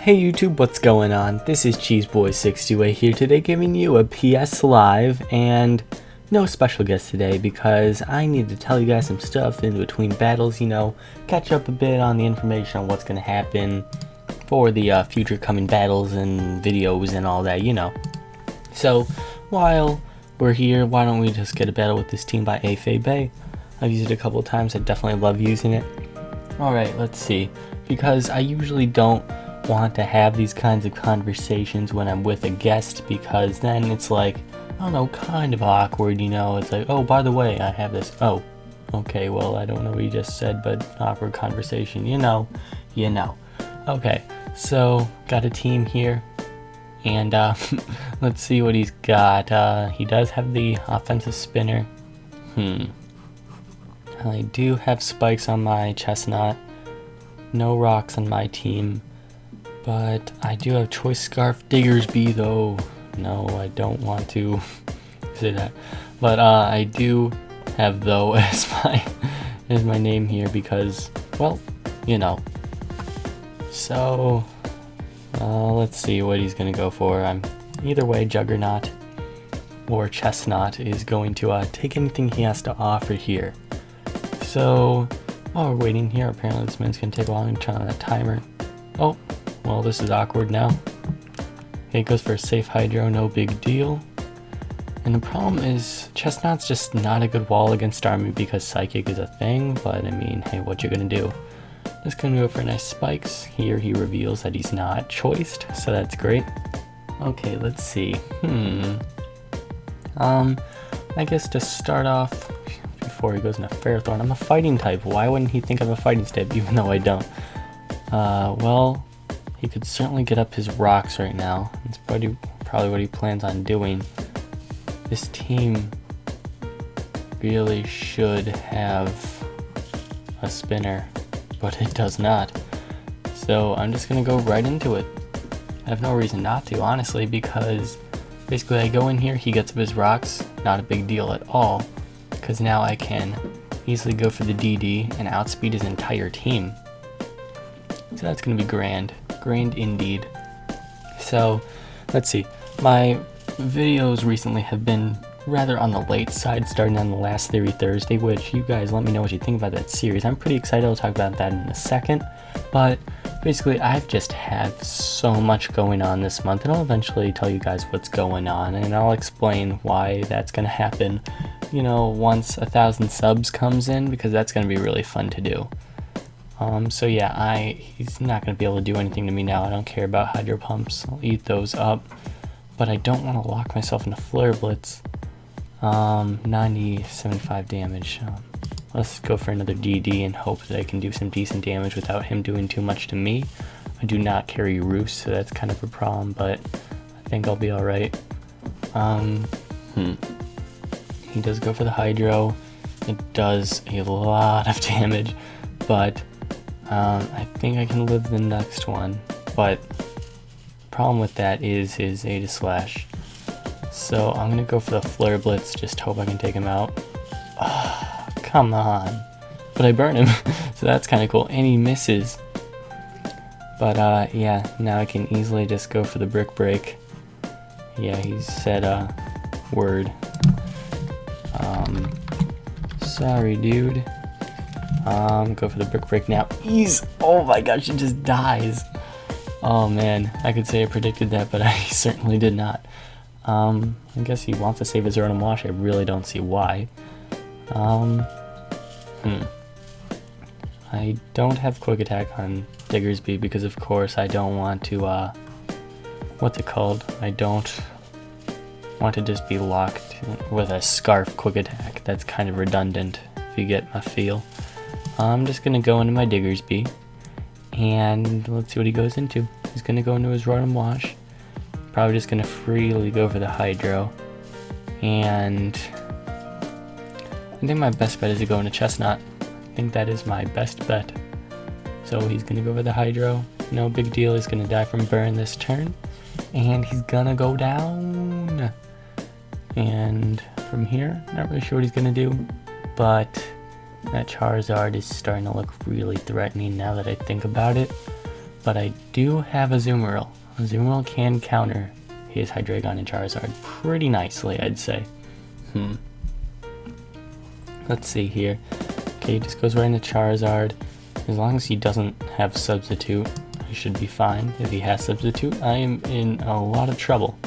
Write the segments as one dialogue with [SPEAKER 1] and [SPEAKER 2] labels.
[SPEAKER 1] Hey YouTube, what's going on? This is Cheeseboy628 here today giving you a PS Live, and no special guest today because I need to tell you guys some stuff in between battles, catch up a bit on the information on what's going to happen for the future coming battles and videos and all that, So, while we're here, why don't we just get a battle with this team by Bay? I've used it a couple of times, I definitely love using it. Alright, let's see. Because I usually don't want to have these kinds of conversations when I'm with a guest, because then it's like, I don't know, kind of awkward, it's like, oh, by the way, I have this, oh, okay, well, I don't know what you just said, but awkward conversation, Okay, so, got a team here, and, let's see what he's got. He does have the offensive spinner. I do have spikes on my chestnut, no rocks on my team. But I do have choice scarf Diggersby though. No, I don't want to say that. But I do have though as my name here because, well, So let's see what he's gonna go for. Either way, Juggernaut or Chestnut is going to take anything he has to offer here. So while we're waiting here, apparently this man's gonna take a while to turn on that timer. Oh. Well, this is awkward now. Okay, goes for a safe hydro, no big deal. And the problem is, Chestnut's just not a good wall against Army because Psychic is a thing, but I mean, hey, what you gonna do? Just gonna go for nice spikes. Here he reveals that he's not choiced, so that's great. Okay, let's see. I guess to start off, before he goes into Fairthorn, I'm a fighting type. Why wouldn't he think I'm a fighting type, even though I don't? Well, he could certainly get up his rocks right now. That's probably what he plans on doing. This team really should have a spinner, but it does not. So I'm just gonna go right into it. I have no reason not to, honestly, because basically I go in here, he gets up his rocks, not a big deal at all, because now I can easily go for the DD and outspeed his entire team. So that's gonna be grand. Grand indeed. So let's see, my videos recently have been rather on the late side, starting on the last Theory Thursday, which you guys let me know what you think about that series. I'm pretty excited. I'll talk about that in a second, but basically I've just had so much going on this month, and I'll eventually tell you guys what's going on, and I'll explain why that's gonna happen once 1,000 subs comes in, because that's gonna be really fun to do. So yeah, he's not going to be able to do anything to me now. I don't care about hydro pumps. I'll eat those up. But I don't want to lock myself into Flare Blitz. 75 damage. Let's go for another DD and hope that I can do some decent damage without him doing too much to me. I do not carry Roost, so that's kind of a problem, but I think I'll be alright. He does go for the hydro. It does a lot of damage, but I think I can live the next one, but problem with that is his Ada Slash. So I'm gonna go for the Flare Blitz, just hope I can take him out. Oh, come on. But I burn him, so that's kind of cool, and he misses. But yeah, now I can easily just go for the Brick Break. Yeah, he said word. Sorry, dude. Go for the Brick Break now. Oh my gosh, he just dies. Oh man, I could say I predicted that, but I certainly did not. I guess he wants to save his Rotom Wash. I really don't see why. I don't have Quick Attack on Diggersby because, of course, I don't want to, what's it called? I don't want to just be locked with a Scarf Quick Attack. That's kind of redundant, if you get my feel. I'm just gonna go into my Diggersby, and let's see what he goes into. He's gonna go into his Rotom Wash. Probably just gonna freely go for the Hydro, and I think my best bet is to go into Chestnut. I think that is my best bet. So he's gonna go for the Hydro. No big deal. He's gonna die from burn this turn, and he's gonna go down. And from here, not really sure what he's gonna do, but that Charizard is starting to look really threatening now that I think about it. but I do have a Azumarill. Azumarill can counter his Hydreigon and Charizard pretty nicely, I'd say. Let's see here. Okay, he just goes right into Charizard. As long as he doesn't have Substitute, he should be fine. If he has Substitute, I am in a lot of trouble.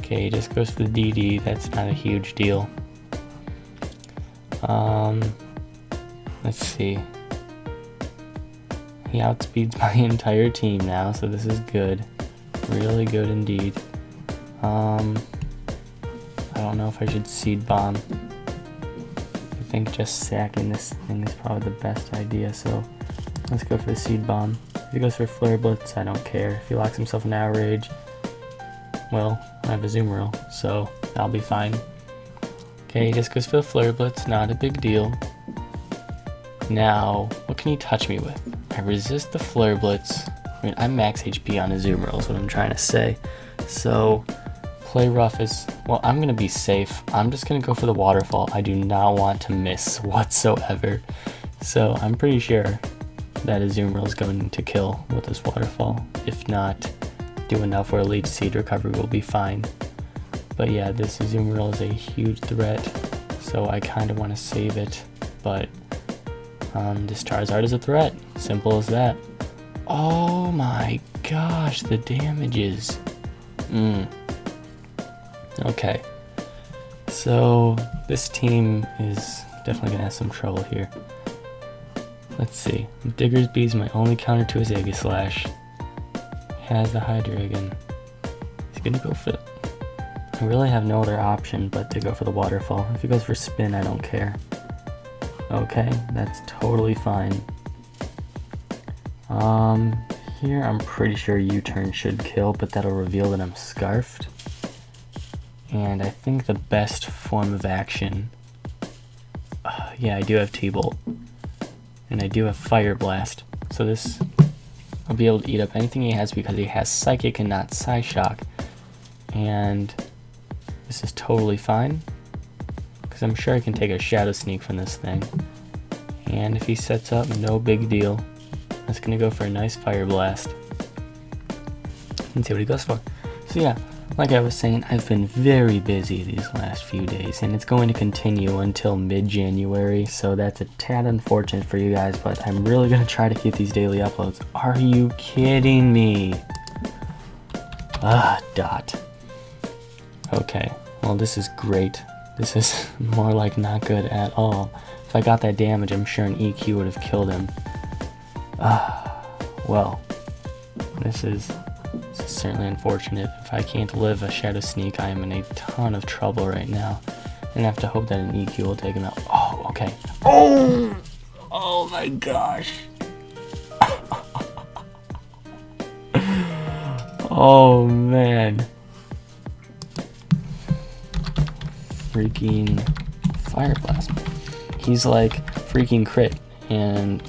[SPEAKER 1] Okay, he just goes for the DD. That's not a huge deal. Let's see. He outspeeds my entire team now, so this is good. Really good indeed. I don't know if I should Seed Bomb. I think just sacking this thing is probably the best idea, so let's go for the Seed Bomb. If he goes for Flare Blitz, I don't care. If he locks himself in Outrage, well, I have a Azumarill, so I'll be fine. Okay, he just goes for the Flare Blitz, not a big deal. Now, what can he touch me with? I resist the Flare Blitz. I mean, I'm max HP on Azumarill is what I'm trying to say. So, play rough is, well, I'm going to be safe. I'm just going to go for the Waterfall. I do not want to miss whatsoever. So, I'm pretty sure that Azumarill is going to kill with this Waterfall. If not, do enough where Leech Seed recovery will be fine. But yeah, this Azumarill is a huge threat, so I kind of want to save it. But this Charizard is a threat. Simple as that. Oh my gosh, the damages. Okay. So this team is definitely going to have some trouble here. Let's see. Digger's Bee is my only counter to his Aegislash. Has the Hydreigon. He's going to go for it. I really have no other option but to go for the Waterfall. If he goes for Spin, I don't care. Okay, that's totally fine. Here I'm pretty sure U-turn should kill, but that'll reveal that I'm Scarfed. And I think the best form of action... yeah, I do have T-Bolt. And I do have Fire Blast. So this... I'll be able to eat up anything he has because he has Psychic and not Psyshock. And this is totally fine. Because I'm sure I can take a Shadow Sneak from this thing. And if he sets up, no big deal. That's going to go for a nice Fire Blast. And see what he goes for. So yeah, like I was saying, I've been very busy these last few days. And it's going to continue until mid-January. So that's a tad unfortunate for you guys. But I'm really going to try to keep these daily uploads. Are you kidding me? Dot. Okay, well this is great. This is more like not good at all. If I got that damage, I'm sure an EQ would have killed him. Well, this is certainly unfortunate. If I can't live a Shadow Sneak, I am in a ton of trouble right now. And I have to hope that an EQ will take him out. Oh, okay. Oh my gosh. Oh man. Freaking Fire Blast. He's like freaking crit, and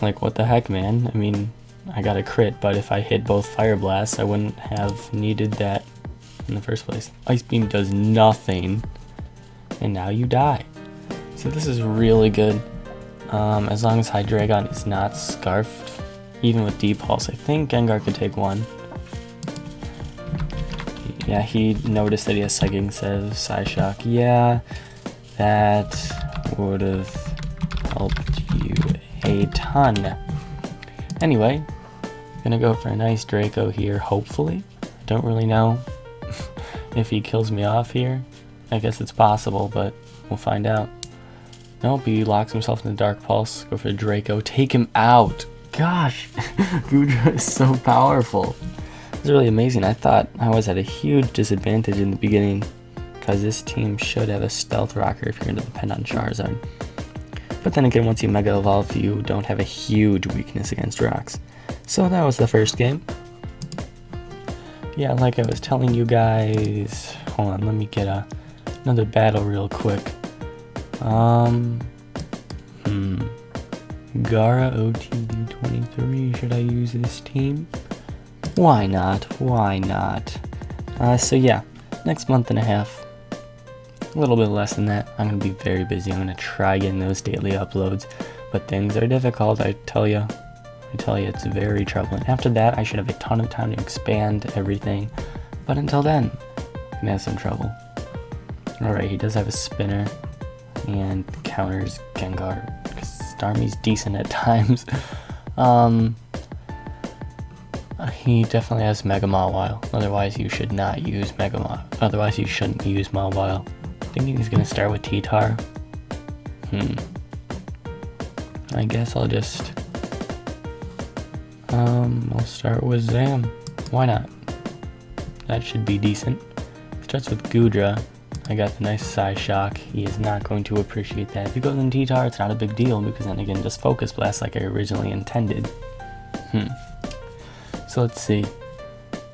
[SPEAKER 1] like what the heck, man. I mean, I got a crit, but if I hit both Fire Blasts, I wouldn't have needed that in the first place. Ice Beam does nothing, and now you die. So this is really good. As long as Hydreigon is not Scarfed, even with D-Pulse, I think Gengar could take one. Yeah, he noticed that he has Psychic instead of Psyshock. Yeah, that would have helped you a ton. Anyway, gonna go for a nice Draco here, hopefully. Don't really know if he kills me off here. I guess it's possible, but we'll find out. Nope, he locks himself in the Dark Pulse. Go for a Draco. Take him out! Gosh, Goodra is so powerful. It's really amazing. I thought I was at a huge disadvantage in the beginning because this team should have a Stealth Rocker if you're going to depend on Charizard. But then again, once you Mega Evolve, you don't have a huge weakness against rocks. So that was the first game. Yeah, like I was telling you guys... Hold on, let me get another battle real quick. Gara OTB23, should I use this team? Why not? Why not? So yeah, next month and a half, a little bit less than that, I'm going to be very busy. I'm going to try getting those daily uploads. But things are difficult, I tell you. It's very troubling. After that, I should have a ton of time to expand everything. But until then, I'm gonna have some trouble. Alright, he does have a spinner and counters Gengar. Starmie's decent at times. He definitely has Mega Mawile. Otherwise, you should not use Mega Mawile. Otherwise, you shouldn't use Mawile. Thinking he's gonna start with T-Tar. I guess I'll just I'll start with Zam. Why not? That should be decent. Starts with Goodra. I got the nice Psy Shock. He is not going to appreciate that. If he goes in T-Tar, it's not a big deal because then again, just Focus Blast like I originally intended. So let's see.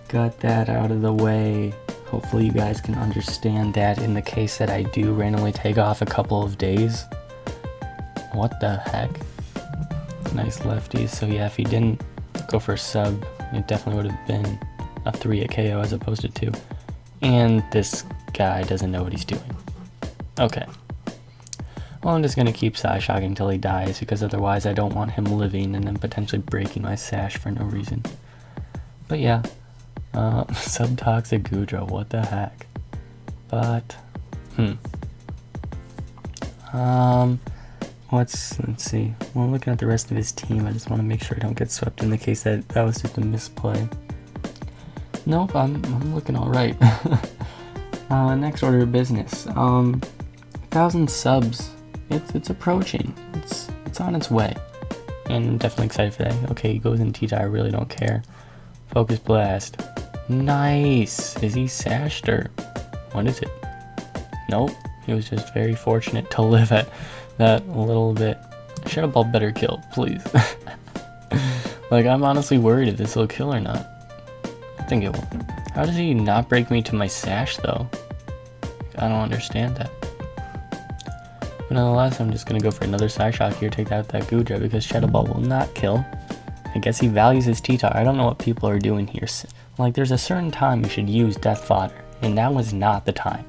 [SPEAKER 1] Got that out of the way. Hopefully you guys can understand that in the case that I do randomly take off a couple of days. What the heck? Nice lefties. So yeah, if he didn't go for a sub, it definitely would have been a 3 at KO as opposed to 2. And this guy doesn't know what he's doing. Okay. Well, I'm just going to keep Psy-Shocking until he dies because otherwise I don't want him living and then potentially breaking my sash for no reason. But yeah. Subtoxic Goodra, what the heck? But, let's see. Well, looking at the rest of his team, I just want to make sure I don't get swept in the case that that was just a misplay. Nope, I'm looking alright. Next order of business. 1,000 subs. It's approaching. It's on its way. And I'm definitely excited for that. Okay, he goes in T-Tie, I really don't care. Focus Blast. Nice! Is he sashed or what is it? Nope. He was just very fortunate to live at that little bit. Shadow Ball better kill, please. Like, I'm honestly worried if this will kill or not. I think it will. How does he not break me to my sash, though? I don't understand that. But nonetheless, I'm just going to go for another Psy Shock here, take out that Goodra, because Shadow Ball will not kill. I guess he values his T-Tar. I don't know what people are doing here. Like, there's a certain time you should use Death Fodder, and that was not the time.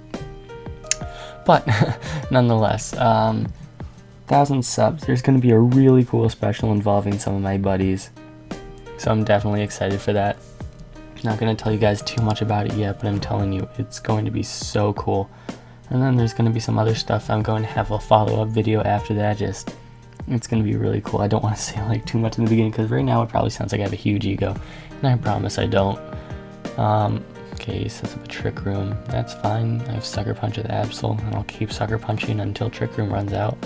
[SPEAKER 1] But, nonetheless, 1,000 subs. There's going to be a really cool special involving some of my buddies. So I'm definitely excited for that. Not going to tell you guys too much about it yet, but I'm telling you, it's going to be so cool. And then there's going to be some other stuff. I'm going to have a follow-up video after that. It's going to be really cool. I don't want to say like too much in the beginning because right now it probably sounds like I have a huge ego. And I promise I don't. Okay, he sets up a Trick Room. That's fine. I have Sucker Punch with Absol, and I'll keep Sucker Punching until Trick Room runs out.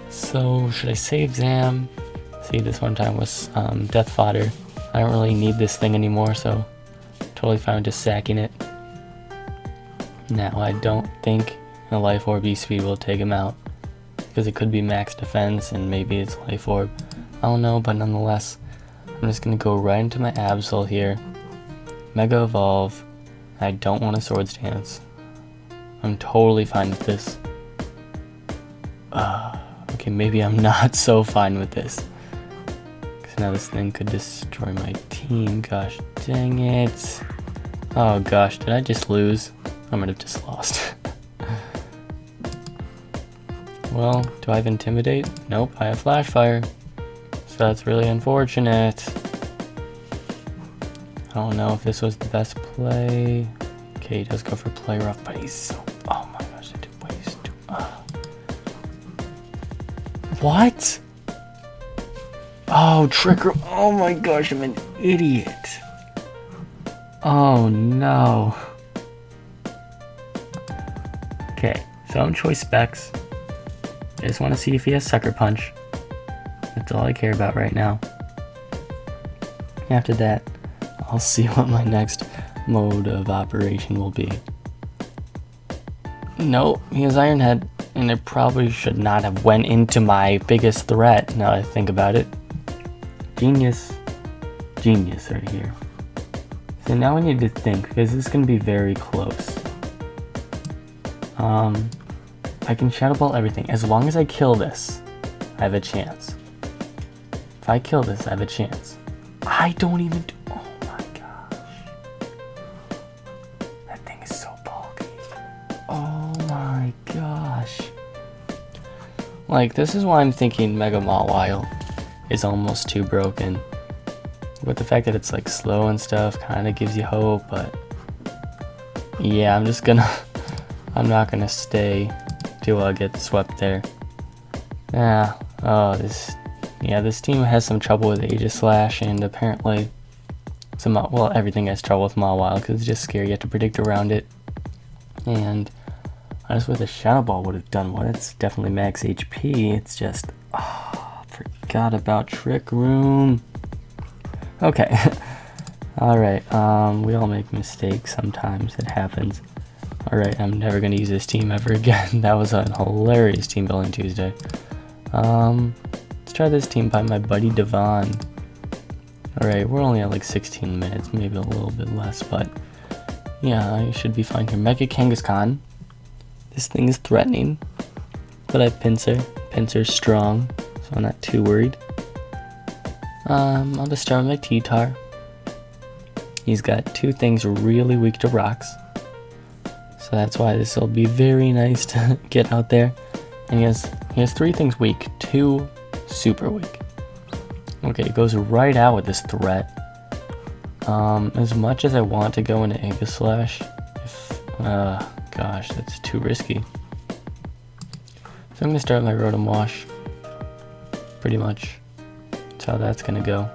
[SPEAKER 1] So, should I save Zam? See, this one time was Death Fodder. I don't really need this thing anymore, so totally fine with just sacking it. Now, I don't think a Life Orb E-Speed will take him out, because it could be max defense, and maybe it's Life Orb. I don't know, but nonetheless, I'm just going to go right into my Absol here. Mega Evolve. I don't want a Swords Dance. I'm totally fine with this. Okay, maybe I'm not so fine with this. Because now this thing could destroy my team. Gosh dang it. Oh gosh, did I just lose? I might have just lost. Well, do I have Intimidate? Nope, I have Flash Fire. So that's really unfortunate. I don't know if this was the best play. Okay, he does go for Play Rough, but he's so... Oh my gosh, I did waste too... What? Oh, Trick Room. Oh my gosh, I'm an idiot. Oh no. Okay, so I'm Choice Specs. I just want to see if he has Sucker Punch. That's all I care about right now. After that, I'll see what my next mode of operation will be. Nope, he has Iron Head, and it probably should not have went into my biggest threat, now that I think about it. Genius. Genius right here. So now I need to think, because this is going to be very close. I can Shadow Ball everything. As long as I kill this, I have a chance. If I kill this, I have a chance. I don't even do... Oh my gosh. That thing is so bulky. Oh my gosh. Like, this is why I'm thinking Mega Mawile is almost too broken. With the fact that it's like slow and stuff kind of gives you hope, but yeah, I'm not gonna stay till I get swept there. This team has some trouble with Aegislash, and apparently everything has trouble with Mawile because it's just scary. You have to predict around it, and I just wish the Shadow Ball would have done what. It's definitely max HP. It's just, forgot about Trick Room. Okay. Alright, we all make mistakes sometimes. It happens. Alright, I'm never going to use this team ever again. That was a hilarious team building Tuesday. Let's try this team by my buddy Devon. Alright, we're only at like 16 minutes, maybe a little bit less, but yeah, I should be fine here. Mega Kangaskhan. This thing is threatening, but I have Pinsir. Pinsir's strong, so I'm not too worried. I'll just start with my T-Tar. He's got two things really weak to rocks, so that's why this will be very nice to get out there. And he has three things weak, two super weak. Okay, it goes right out with this threat. As much as I want to go into Aegislash, gosh, that's too risky. So I'm gonna start my Rotom Wash. Pretty much. That's how that's gonna go.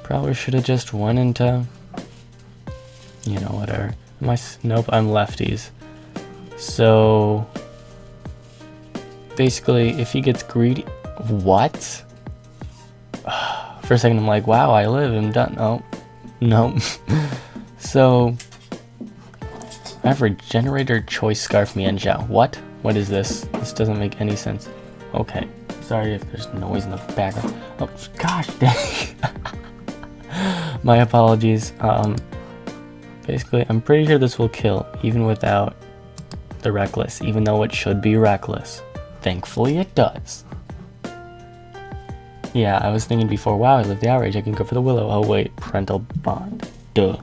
[SPEAKER 1] Probably should have just went into, whatever. Nope, I'm lefties. So basically, if he gets greedy, what? For a second, I'm like, wow, I live. I'm done. Oh, no. So I have Regenerator, Choice Scarf, Mienshao. What? What is this? This doesn't make any sense. Okay. Sorry if there's noise in the background. Oh, gosh dang. My apologies. Basically, I'm pretty sure this will kill, even without the Reckless, even though it should be Reckless. Thankfully, it does. Yeah, I was thinking before, wow, I live the outrage, I can go for the Willow. Oh wait, Parental Bond. Duh.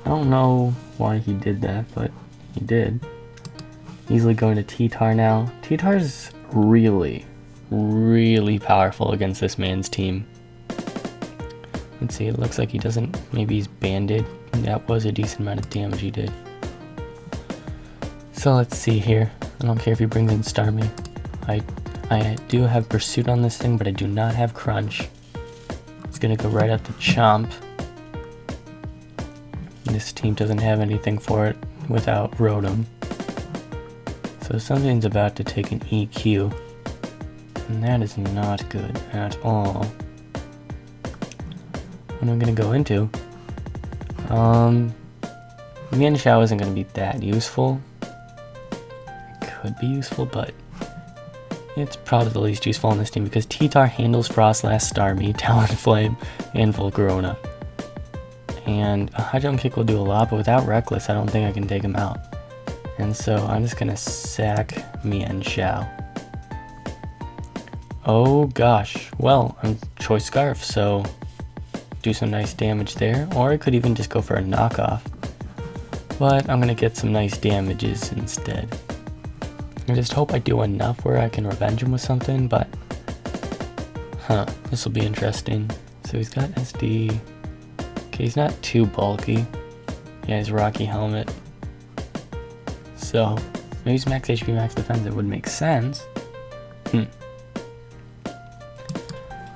[SPEAKER 1] I don't know why he did that, but he did. Easily going to T-Tar now. T-Tar's really, really powerful against this man's team. Let's see, it looks like he doesn't, maybe he's banded. That was a decent amount of damage he did. So let's see here. I don't care if he brings in Starmie. I do have Pursuit on this thing, but I do not have Crunch. It's gonna go right up to Chomp. This team doesn't have anything for it without Rotom. So something's about to take an EQ. And that is not good at all. What I'm gonna go into? Mienshao isn't gonna be that useful. It could be useful, but it's probably the least useful in this team because T-Tar handles Frostlass, Starmie, Talonflame, and Volcarona. And a High Jump Kick will do a lot, but without Reckless, I don't think I can take him out. And so I'm just gonna sack Mienshao. Oh gosh, well, I'm Choice Scarf, so do some nice damage there, or I could even just go for a knockoff. But I'm gonna get some nice damages instead. I just hope I do enough where I can revenge him with something, but this will be interesting. So he's got SD. Okay, he's not too bulky. Yeah, he's Rocky Helmet. So maybe he's max HP, max defense. It would make sense.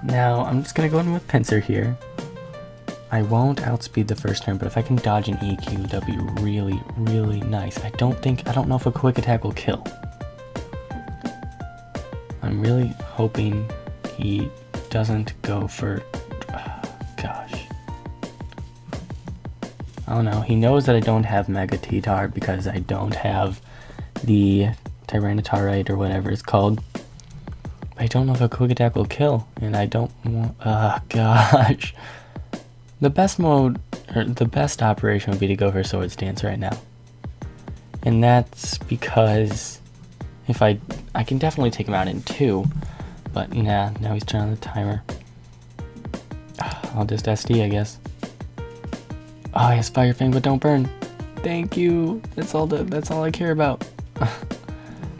[SPEAKER 1] Now I'm just gonna go in with Pinsir here. I won't outspeed the first turn, but if I can dodge an EQ, that'd be really, really nice. I don't know if a quick attack will kill. I'm really hoping he doesn't go for, gosh. I don't know. He knows that I don't have Mega T-Tar because I don't have the Tyranitarite or whatever it's called. But I don't know if a quick attack will kill, and I don't want, gosh. The best mode, or the best operation would be to go for Swords Dance right now. And that's because if I can definitely take him out in 2, but nah, now he's turning on the timer. I'll just SD, I guess. Oh, yes, Fire Fang, but don't burn. Thank you. That's all I care about.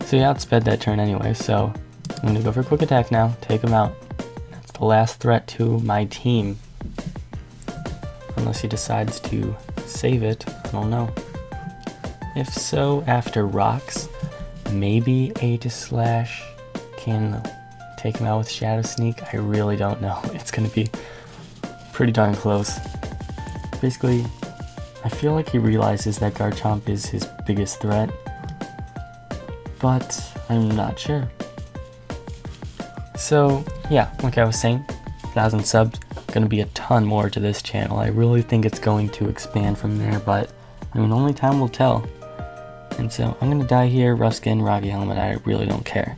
[SPEAKER 1] So he outsped that turn anyway, so I'm going to go for quick attack now, take him out. That's the last threat to my team. Unless he decides to save it, I don't know. If so, after rocks, maybe Aegislash can take him out with Shadow Sneak. I really don't know. It's going to be pretty darn close. Basically, I feel like he realizes that Garchomp is his biggest threat, but I'm not sure. So yeah, like I was saying, 1,000 subs, gonna be a ton more to this channel. I really think it's going to expand from there, but I mean, only time will tell. And so I'm gonna die here, rough skin, rocky helmet, I really don't care.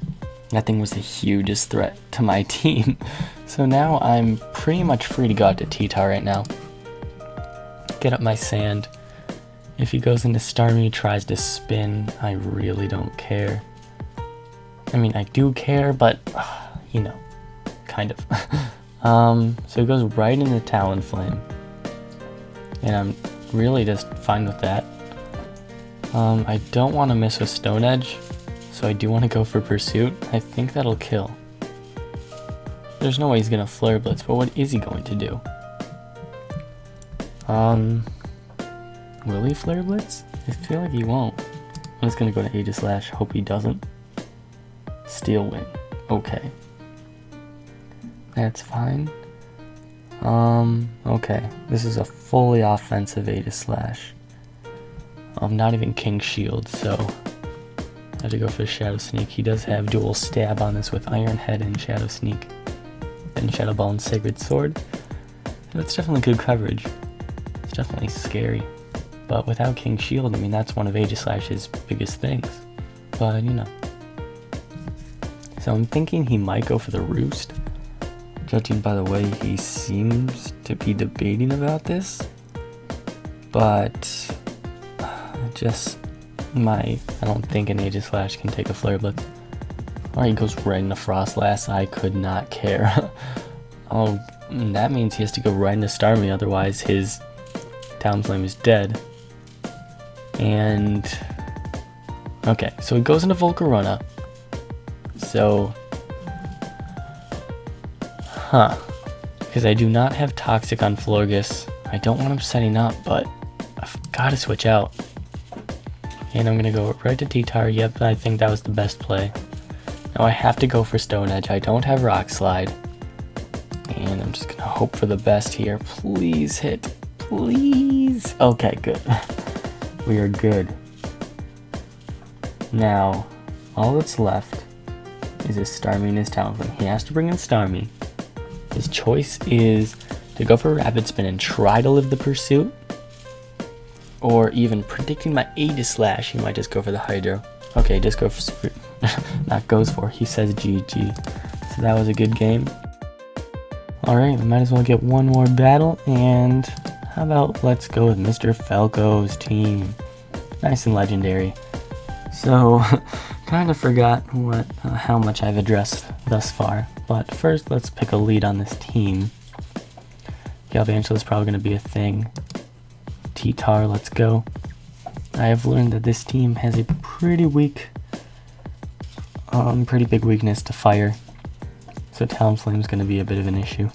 [SPEAKER 1] That thing was the hugest threat to my team. So now I'm pretty much free to go out to T-Tar right now. Get up my sand. If he goes into Starmie, tries to spin, I really don't care. I mean, I do care, but, you know, kind of. So he goes right into Talonflame. And I'm really just fine with that. I don't want to miss with Stone Edge, so I do want to go for Pursuit. I think that'll kill. There's no way he's going to Flare Blitz, but what is he going to do? Will he Flare Blitz? I feel like he won't. I'm just gonna go to Aegislash, hope he doesn't. Steel Wing. Okay. That's fine. Okay. This is a fully offensive Aegislash. Not even King Shield, so I have to go for Shadow Sneak. He does have dual stab on this with Iron Head and Shadow Sneak. And Shadow Ball and Sacred Sword. That's definitely good coverage. It's definitely scary. But without King Shield, I mean, that's one of Aegislash's biggest things. But, you know. So I'm thinking he might go for the Roost. Judging by the way he seems to be debating about this. But, I don't think an Aegislash can take a Flare Blitz. Alright, he goes right into Frostlass. I could not care. Oh, that means he has to go right into Starmie, otherwise his Talonflame is dead. And okay, so he goes into Volcarona. So because I do not have Toxic on Florges. I don't want him setting up, but I've got to switch out. And I'm gonna go right to T-Tar. Yep, I think that was the best play. Now I have to go for Stone Edge. I don't have Rock Slide. And I'm just gonna hope for the best here. Please hit. Please. Okay, good. We are good. Now, all that's left is his Starmie and his Talonflame. He has to bring in Starmie. His choice is to go for Rapid Spin and try to live the Pursuit. Or even predicting my Aegislash, he might just go for the Hydro. Okay, just go for... not goes for. He says GG. So that was a good game. Alright, we might as well get one more battle, and how about let's go with Mr. Falco's team. Nice and legendary. So, kind of forgot how much I've addressed thus far, but first let's pick a lead on this team. Galvantula is probably going to be a thing. T-Tar, let's go. I have learned that this team has a pretty big weakness to fire. So Talonflame is going to be a bit of an issue.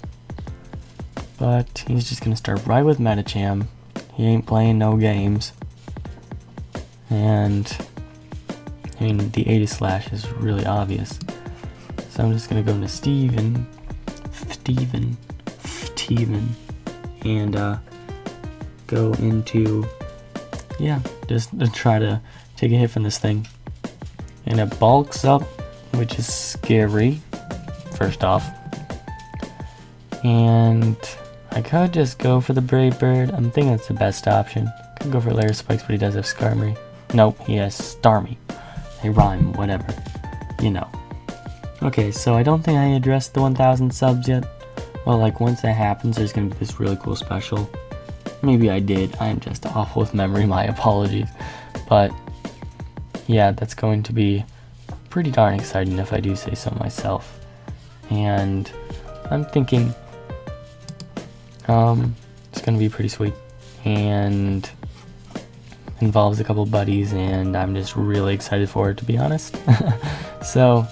[SPEAKER 1] But he's just going to start right with Medicham. He ain't playing no games. And, I mean, the Aegislash is really obvious. So I'm just going to go into Steven. And, go into, yeah, just to try to take a hit from this thing. And it bulks up, which is scary, first off. And I could just go for the Brave Bird. I'm thinking it's the best option. Could go for Layer Spikes, but he does have Skarmory. Nope, he has Starmie. They rhyme, whatever. You know. Okay, so I don't think I addressed the 1,000 subs yet. Well, like, once that happens, there's going to be this really cool special. Maybe I did. I'm just awful with memory. My apologies. But, yeah, that's going to be pretty darn exciting if I do say so myself. And I'm thinking it's going to be pretty sweet. And involves a couple buddies, and I'm just really excited for it, to be honest. So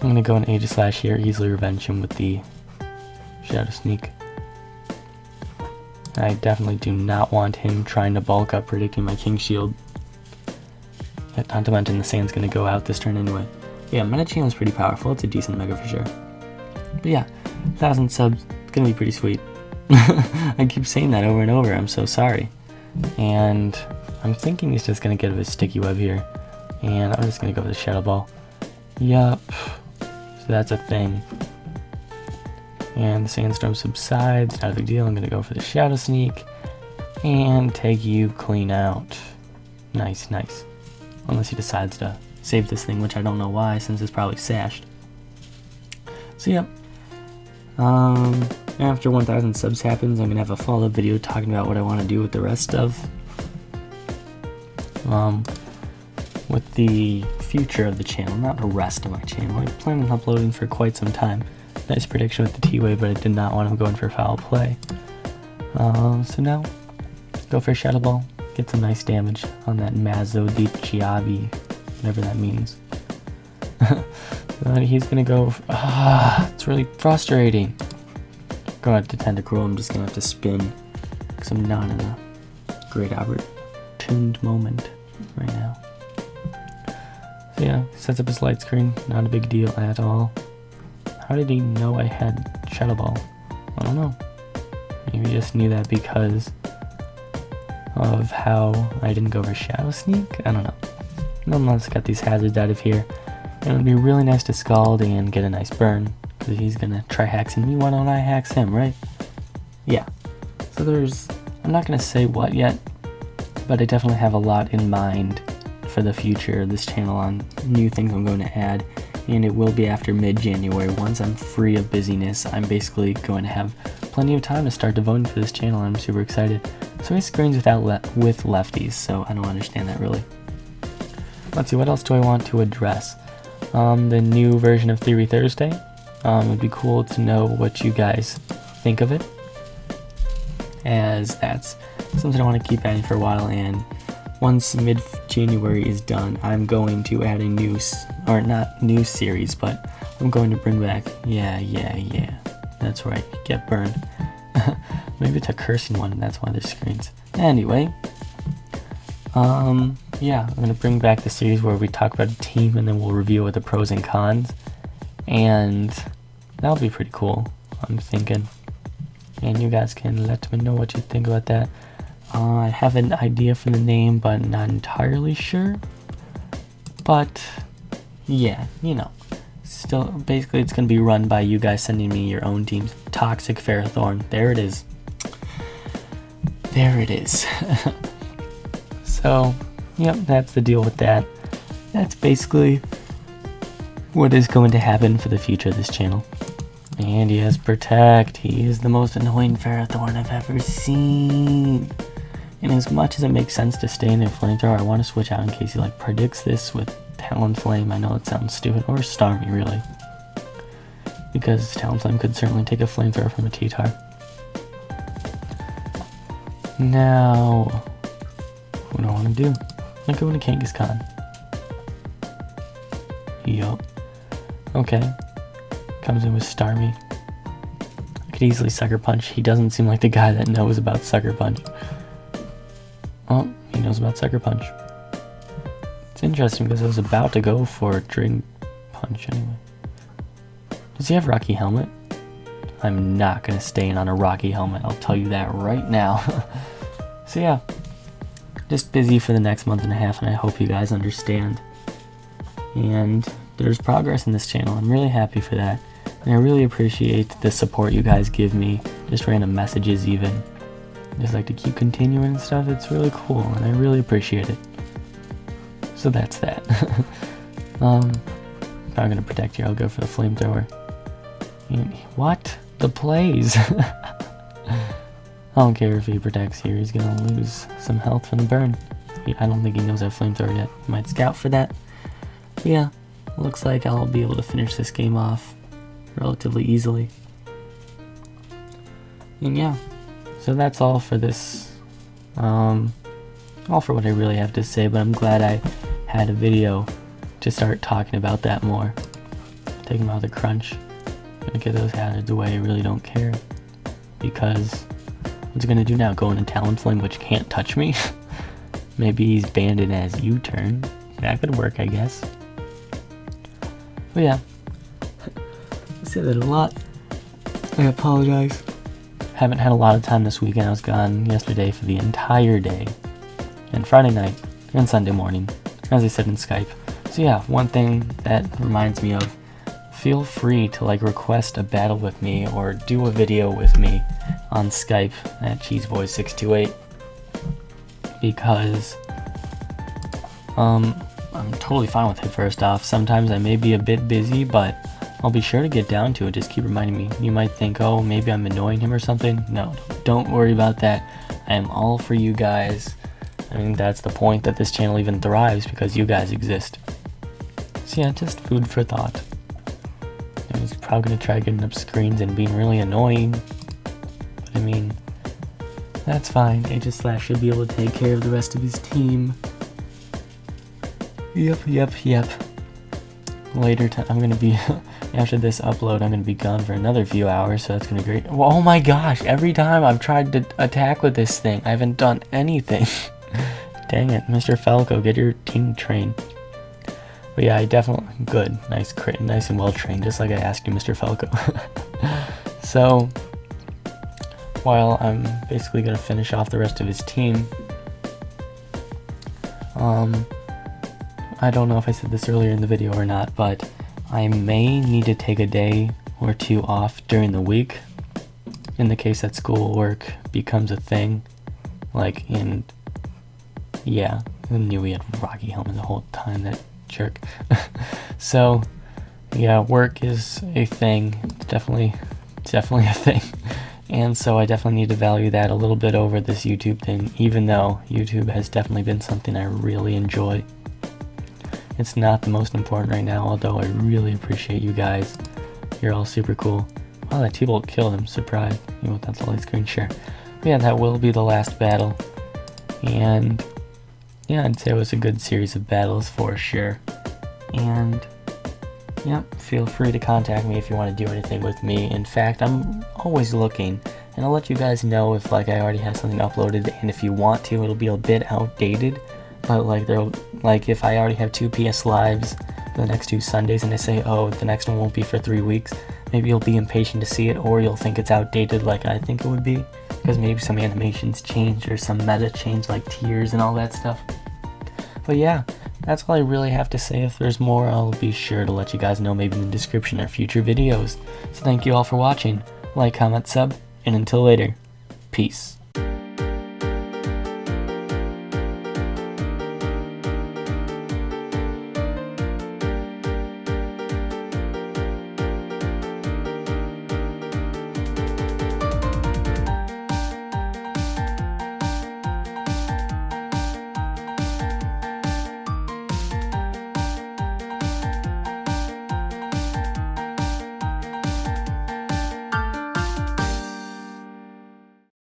[SPEAKER 1] I'm gonna go and Aegislash here, easily revenge him with the Shadow Sneak. I definitely do not want him trying to bulk up predicting my King Shield. Not to mention the Sand's gonna go out this turn anyway. Yeah, Meta Channel is pretty powerful. It's a decent Mega for sure. But yeah, 1,000 subs, it's gonna be pretty sweet. I keep saying that over and over, I'm so sorry. And I'm thinking he's just gonna get a Sticky Web here. And I'm just gonna go with the Shadow Ball. Yup. So that's a thing. And the Sandstorm subsides, not a big deal. I'm gonna go for the Shadow Sneak and take you clean out. Nice, nice. Unless he decides to save this thing, which I don't know why, since it's probably sashed. So yeah. After 1,000 subs happens, I'm gonna have a follow-up video talking about what I want to do with the rest of with the future of the channel, not the rest of my channel. I plan on uploading for quite some time. Nice prediction with the T-Wave, but I did not want him going for foul play. So now, go for a Shadow Ball, get some nice damage on that Mazzo di Chiavi, whatever that means. So he's gonna go, it's really frustrating. Going to Tentacruel, I'm just gonna have to spin, because I'm not in a great opportune moment right now. So yeah, sets up his light screen, not a big deal at all. How did he know I had Shadow Ball? I don't know. Maybe he just knew that because of how I didn't go for Shadow Sneak? I don't know. Nonetheless, got these hazards out of here. And it would be really nice to Scald and get a nice burn, because he's gonna try hexing me. Why don't I hex him, right? Yeah. So I'm not gonna say what yet, but I definitely have a lot in mind for the future of this channel on new things I'm going to add. And it will be after mid-January. Once I'm free of busyness, I'm basically going to have plenty of time to start devoting to this channel. I'm super excited. So many screens with lefties, so I don't understand that really. Let's see, what else do I want to address? The new version of Theory Thursday. It'd be cool to know what you guys think of it, as that's something I want to keep adding for a while. And once mid-January is done, I'm going to add a new, or not new series, but I'm going to bring back, yeah, that's right, get burned. Maybe it's a cursing one, and that's why there's screens. Anyway, yeah, I'm gonna bring back the series where we talk about a team and then we'll review what the pros and cons, and that'll be pretty cool, I'm thinking. And you guys can let me know what you think about that. I have an idea for the name, but not entirely sure. But yeah, you know, still basically it's gonna be run by you guys sending me your own teams. Toxic Ferrothorn, there it is. There it is. So, yep, that's the deal with that. That's basically what is going to happen for the future of this channel. And he has Protect. He is the most annoying Ferrothorn I've ever seen. And as much as it makes sense to stay in a Flamethrower, I want to switch out in case he like predicts this with Talonflame. I know it sounds stupid, or Starmie really, because Talonflame could certainly take a Flamethrower from a T-Tar. Now, what do I want to do? I'm going to Kangaskhan. Yup. Okay. Comes in with Starmie. I could easily Sucker Punch. He doesn't seem like the guy that knows about Sucker Punch. Oh, he knows about Sucker Punch. It's interesting because I was about to go for Dragon Punch anyway. Does he have Rocky Helmet? I'm not going to stay in on a Rocky Helmet. I'll tell you that right now. So yeah. Just busy for the next month and a half, and I hope you guys understand. And there's progress in this channel. I'm really happy for that. And I really appreciate the support you guys give me. Just random messages even. Just like to keep continuing and stuff. It's really cool, and I really appreciate it. So that's that. If I'm going to protect here, I'll go for the Flamethrower. And what? The plays! I don't care if he protects here, he's gonna lose some health from the burn. I don't think he knows I have Flamethrower yet. He might scout for that. But yeah, looks like I'll be able to finish this game off relatively easily. And yeah, so that's all for this all for what I really have to say, but I'm glad I had a video to start talking about that more. Taking out the crunch. Gonna get those hazards away, I really don't care. Because what's it gonna do now? Go into Talonflame, which can't touch me? Maybe he's banned it as U-turn. That could work, I guess. But yeah. I said that a lot. I apologize. Haven't had a lot of time this weekend. I was gone yesterday for the entire day. And Friday night. And Sunday morning. As I said in Skype. So yeah, one thing that reminds me of, feel free to like request a battle with me or do a video with me on Skype at cheeseboy628, because I'm totally fine with it. First off, sometimes I may be a bit busy, but I'll be sure to get down to it. Just keep reminding me. You might think, oh, maybe I'm annoying him or something. No, don't worry about that. I am all for you guys. I mean, that's the point that this channel even thrives, because you guys exist. So yeah, just food for thought. He's probably going to try getting up screens and being really annoying. But I mean, that's fine. Aegis/Slash should be able to take care of the rest of his team. Yep. Later, I'm going to be, after this upload, I'm going to be gone for another few hours, so that's going to be great. Well, oh my gosh, every time I've tried to attack with this thing, I haven't done anything. Dang it, Mr. Falco, get your team trained. But yeah, I definitely, good, nice crit, nice and well trained, just like I asked you, Mr. Falco. So, while I'm basically going to finish off the rest of his team, I don't know if I said this earlier in the video or not, but I may need to take a day or two off during the week, in the case that schoolwork becomes a thing, like in, yeah, I knew he had Rocky Helmet the whole time, that jerk. So yeah, work is a thing. It's definitely a thing, and so I definitely need to value that a little bit over this YouTube thing, even though YouTube has definitely been something I really enjoy. It's not the most important right now, although I really appreciate you guys. You're all super cool. Wow, that T-Bolt killed him, surprise. You know, that's a light screen share. But yeah, that will be the last battle, and yeah, I'd say it was a good series of battles for sure. And yeah, feel free to contact me if you want to do anything with me. In fact, I'm always looking, and I'll let you guys know if like I already have something uploaded, and if you want to, it'll be a bit outdated, but like if I already have 2 PS lives the next 2 Sundays and I say, oh, the next one won't be for 3 weeks, maybe you'll be impatient to see it, or you'll think it's outdated like I think it would be, because maybe some animations changed or some meta changed, like tiers and all that stuff. But yeah, that's all I really have to say. If there's more, I'll be sure to let you guys know, maybe in the description or future videos. So thank you all for watching. Like, comment, sub, and until later, peace.